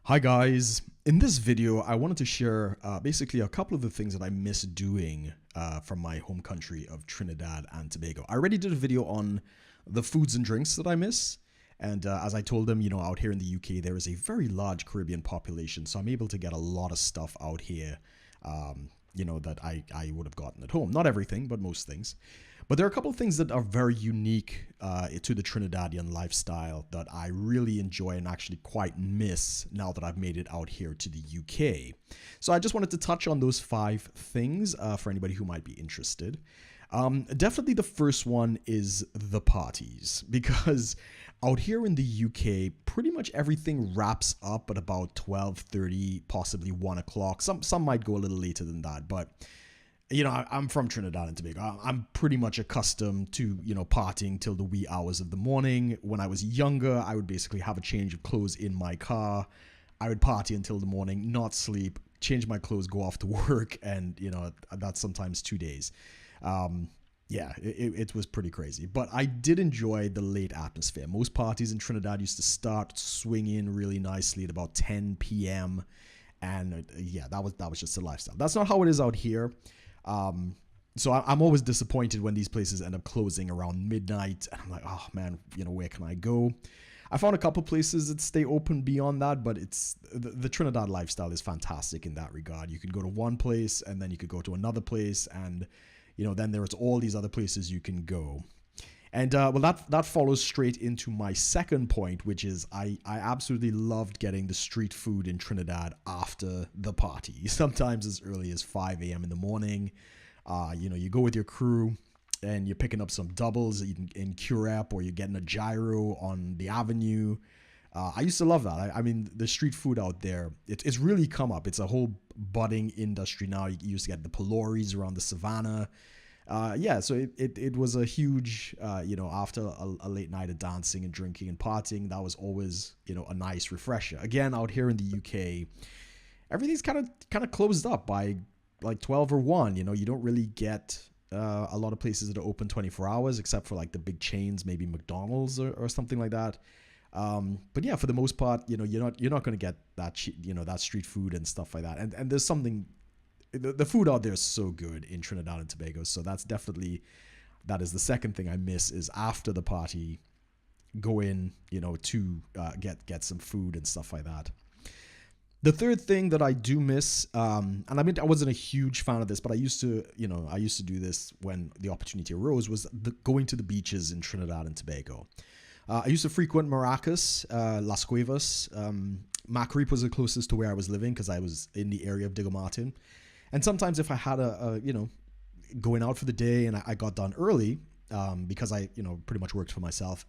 Hi guys, in this video I wanted to share basically a couple of the things that I miss doing from my home country of Trinidad and Tobago. I already did a video on the foods and drinks that I miss, and as I told them, out here in the UK there is a very large Caribbean population, so I'm able to get a lot of stuff out here that I would have gotten at home. Not everything, but most things. But there are a couple of things that are very unique to the Trinidadian lifestyle that I really enjoy and actually quite miss now that I've made it out here to the UK. So I just wanted to touch on those 5 things for anybody who might be interested. Definitely the first one is the parties, because out here in the UK, pretty much everything wraps up at about 12:30, possibly 1 o'clock. Some might go a little later than that, but I'm from Trinidad and Tobago. I'm pretty much accustomed to, partying till the wee hours of the morning. When I was younger, I would basically have a change of clothes in my car. I would party until the morning, not sleep, change my clothes, go off to work, and, that's sometimes 2 days. It was pretty crazy. But I did enjoy the late atmosphere. Most parties in Trinidad used to start swinging really nicely at about 10 p.m. And that was just a lifestyle. That's not how it is out here. So I'm always disappointed when these places end up closing around midnight, and I'm like, oh man, where can I go? I found a couple places that stay open beyond that, but it's the Trinidad lifestyle is fantastic in that regard. You can go to one place and then you could go to another place, and then there's all these other places you can go. And that follows straight into my second point, which is I absolutely loved getting the street food in Trinidad after the party. Sometimes as early as 5 a.m. in the morning. You go with your crew and you're picking up some doubles in Curep, or you're getting a gyro on the avenue. I used to love that. I mean, the street food out there, it's really come up. It's a whole budding industry now. You used to get the Peloris around the savannah. So it was a huge, after a late night of dancing and drinking and partying, that was always, a nice refresher. Again, out here in the UK, everything's kind of closed up by like 12 or 1. You don't really get a lot of places that are open 24 hours, except for like the big chains, maybe McDonald's or something like that. But yeah, for the most part, you're not going to get that, that street food and stuff like that. And there's something. The food out there is so good in Trinidad and Tobago, so that is the second thing I miss, is after the party, go in, to get some food and stuff like that. The third thing that I do miss, and I mean, I wasn't a huge fan of this, but I used to do this when the opportunity arose, was going to the beaches in Trinidad and Tobago. I used to frequent Maracas, Las Cuevas. Macarip was the closest to where I was living because I was in the area of Diego Martin. And sometimes if I had going out for the day and I got done early, because I, pretty much worked for myself,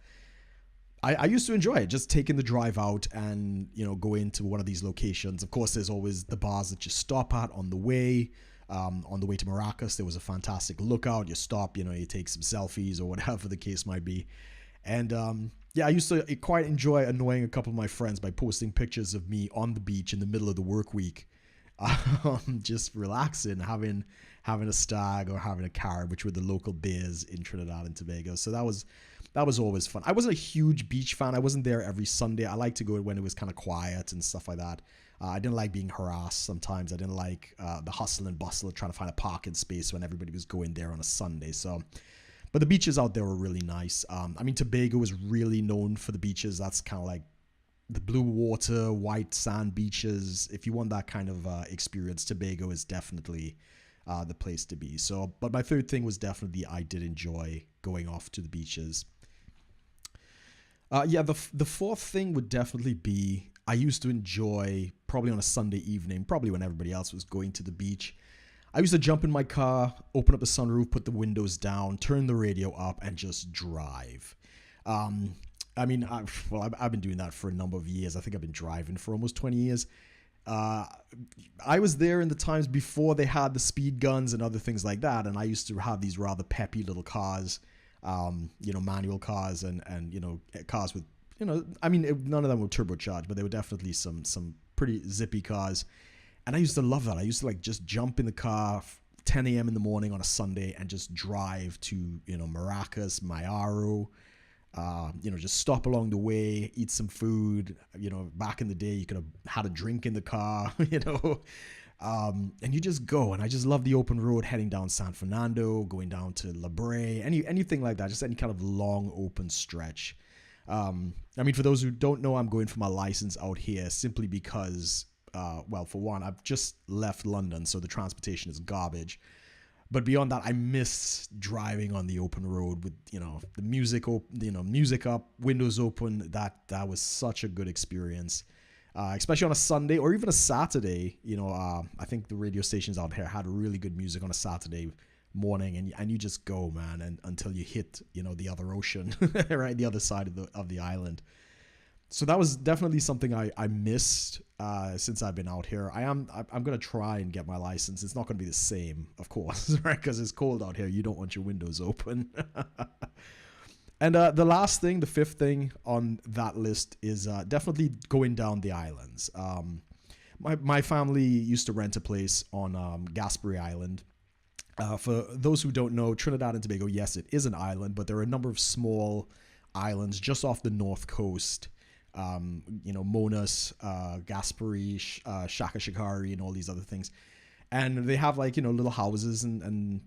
I used to enjoy it, just taking the drive out and, go into one of these locations. Of course, there's always the bars that you stop at on the way. On the way to Maracas, there was a fantastic lookout. You stop, you take some selfies or whatever the case might be. And I used to quite enjoy annoying a couple of my friends by posting pictures of me on the beach in the middle of the work week. Just relaxing, having a stag or having a carib, which were the local beers in Trinidad and Tobago. So that was always fun. I wasn't a huge beach fan. I wasn't there every Sunday. I liked to go when it was kind of quiet and stuff like that. I didn't like being harassed sometimes. I didn't like the hustle and bustle of trying to find a parking space when everybody was going there on a Sunday. But the beaches out there were really nice. Tobago is really known for the beaches. That's kind of like the blue water, white sand beaches. If you want that kind of experience, Tobago is definitely the place to be. But my third thing was definitely I did enjoy going off to the beaches. The fourth thing would definitely be I used to enjoy, probably on a Sunday evening, probably when everybody else was going to the beach, I used to jump in my car, open up the sunroof, put the windows down, turn the radio up, and just drive. I've been doing that for a number of years. I think I've been driving for almost 20 years. I was there in the times before they had the speed guns and other things like that, and I used to have these rather peppy little cars, manual cars and cars with, none of them were turbocharged, but they were definitely some pretty zippy cars. And I used to love that. I used to just jump in the car 10 a.m. in the morning on a Sunday and just drive to, Maracas, Mayaro, Just stop along the way, eat some food. Back in the day, you could have had a drink in the car, and you just go. And I just love the open road heading down San Fernando, going down to La Brea, anything like that, just any kind of long open stretch. For those who don't know, I'm going for my license out here simply because, for one, I've just left London, so the transportation is garbage. But beyond that, I miss driving on the open road with, the music, music up, windows open. That was such a good experience, especially on a Sunday or even a Saturday. I think the radio stations out here had really good music on a Saturday morning, and you just go, man, and until you hit, the other ocean, right, the other side of the island. So that was definitely something I missed since I've been out here. I'm gonna try and get my license. It's not gonna be the same, of course, right? Because it's cold out here. You don't want your windows open. And the fifth thing on that list is definitely going down the islands. My family used to rent a place on Gaspery Island. For those who don't know, Trinidad and Tobago, yes, it is an island, but there are a number of small islands just off the north coast. Monas, Gaspery, Shaka Shikari, and all these other things. And they have little houses and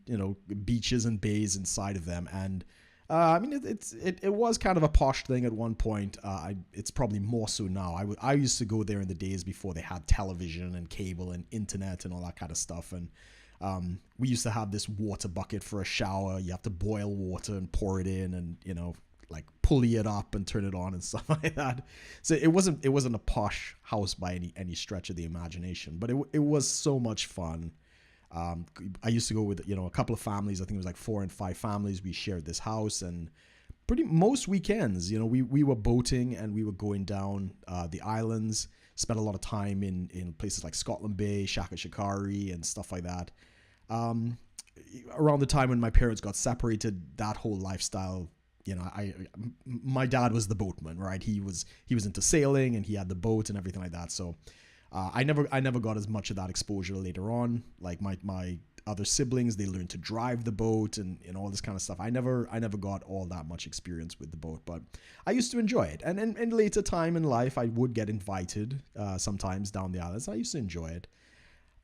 beaches and bays inside of them. And it was kind of a posh thing at one point. It's probably more so now. I used to go there in the days before they had television and cable and internet and all that kind of stuff. And we used to have this water bucket for a shower. You have to boil water and pour it in, and pulley it up and turn it on and stuff like that. So it wasn't a posh house by any stretch of the imagination, but it was so much fun. I used to go with a couple of families. I think it was 4 and 5 families. We shared this house, and most weekends, we were boating and we were going down the islands. Spent a lot of time in places like Scotland Bay, Shaka Shikari, and stuff like that. Around the time when my parents got separated, that whole lifestyle, my dad was the boatman, right? He was into sailing, and he had the boat and everything like that. So I never got as much of that exposure later on. Like my other siblings, they learned to drive the boat and all this kind of stuff. I never got all that much experience with the boat, but I used to enjoy it. And in later time in life, I would get invited sometimes down the islands. I used to enjoy it.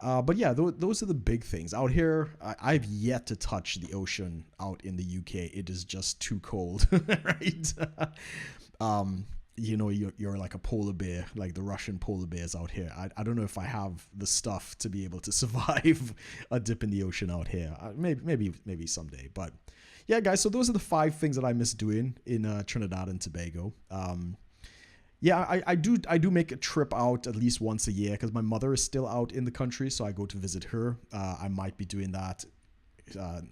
But yeah, those are the big things. Out here, I've yet to touch the ocean out in the UK. It is just too cold, right? You're like a polar bear, like the Russian polar bears out here. I don't know if I have the stuff to be able to survive a dip in the ocean out here. Maybe someday. But yeah, guys, so those are the 5 things that I miss doing in Trinidad and Tobago. I do make a trip out at least once a year because my mother is still out in the country, so I go to visit her. I might be doing that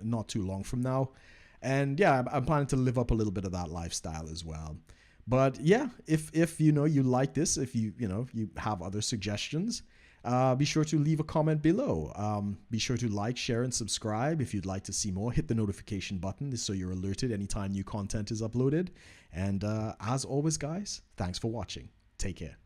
not too long from now. And yeah, I'm planning to live up a little bit of that lifestyle as well. But yeah, if you like this, if you have other suggestions, be sure to leave a comment below. Be sure to like, share, and subscribe. If you'd like to see more, hit the notification button so you're alerted anytime new content is uploaded. And as always, guys, thanks for watching. Take care.